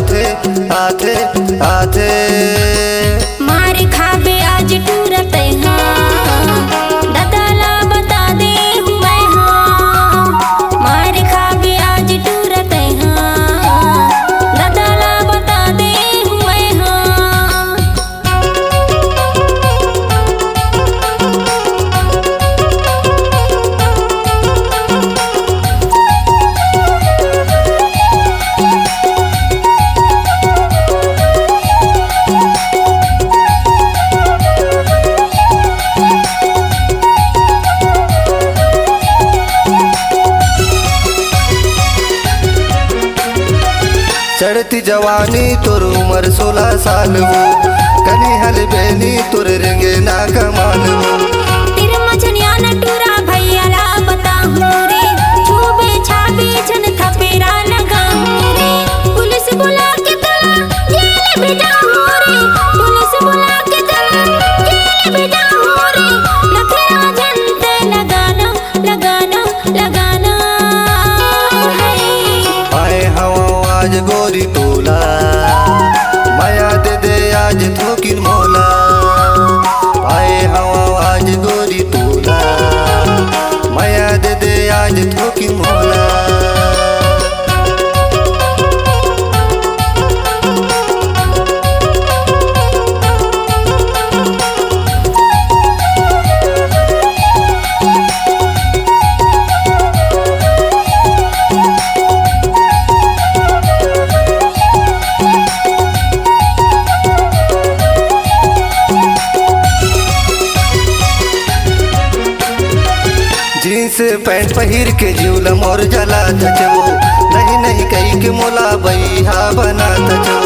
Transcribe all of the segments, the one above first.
आथे आथे आथे। मारे खाबे आज टूरत हाँ दादाला बता दे हूँ मैं हाँ। मारे खाबे आज टूरत हाँ दादाला बता दे हूँ मैं हाँ। चढ़ती जवानी तुर उम्र 16 साल हो, कनी हल बेनी तुर रेंगे ना कमाल हो। तेरे मजनिया न टूरा भैया ला बता हूँ रे, छूबे छाबे जन थपेरा लगा हूँ रे। पुलिस बुला के तला जेल भेजा हूँ रे, पुलिस बुला के तला जेल भेजा हूँ रे। नखरा जनते लगाना लगाना लगाना है। आए हवा आज गोरी तोला, माया दे दे आज थोकिन मोला। आए हवा आज गोरी तोला, माया दे दे आज थोकिन मोला। जीन्स पैंट पहिर के जीवल मोर जला धचो, नहीं नहीं कही के मोला बैहा बना धचो।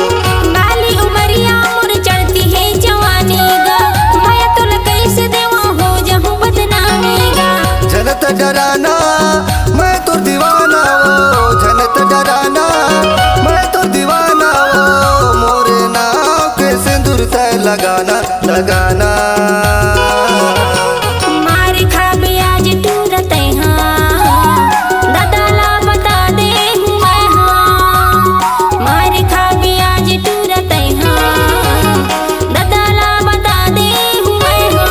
बाली उमरिया मोर चढ़ती है जवानी गा, मैं तुल कैसे देवा हो जहूँ बदनामी गा। जनत डराना मैं तो दीवाना वो, जनत डराना मैं तो दीवाना वो। मोरे नाव के सिंदूर तय लगाना लगाना। मारे खाबे आज टूरत हाँ दादाला बता दे हूँ मैं हाँ। मारे खाबे आज टूरत हाँ दादाला बता दे हूँ मैं हाँ।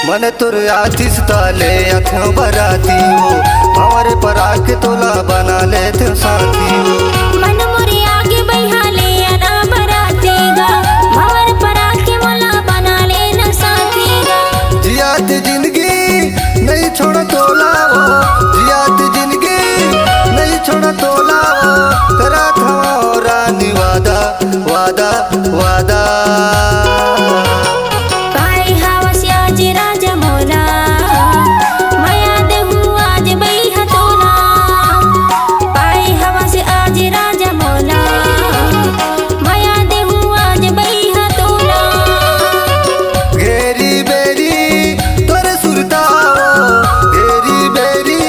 मन तुर आतिश ताले अथों बराती हो, हमारे पर आके तोला बना लेते साथी हो। मन मोरे आगे बैठा ले अदा बराती गा, भंवर पर आके मोला बना लेना साथी गा। जियात जिंदगी नहीं छोड़ तोला वो, जियात जिंदगी नहीं छोड़ तोला वो। करा था रानी वादा वादा वादा। पाए हवस आज राजा मोला, माया देहूँ आज बैहा तोला। पाए हवस आज राजा मोला, माया देहूँ आज बैहा तोला। घेरी बेरी तोरे सुरतावो, घेरी बेरी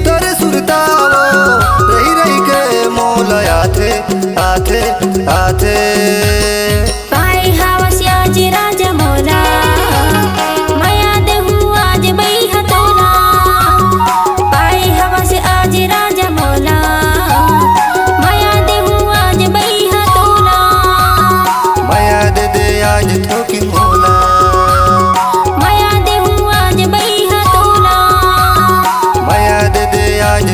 तोरे सुरतावो। रही रही के मोला आथे आथे आथे। पाए हवस आज राजा मोला, माया देहूँ आज बैहा तोला। पाए हवस आज राजा मोला, माया देहूँ आज बैहा तोला। माया दे दे आज थोकिन मोला, माया देहूँ आज बैहा तोला। माया दे दे आज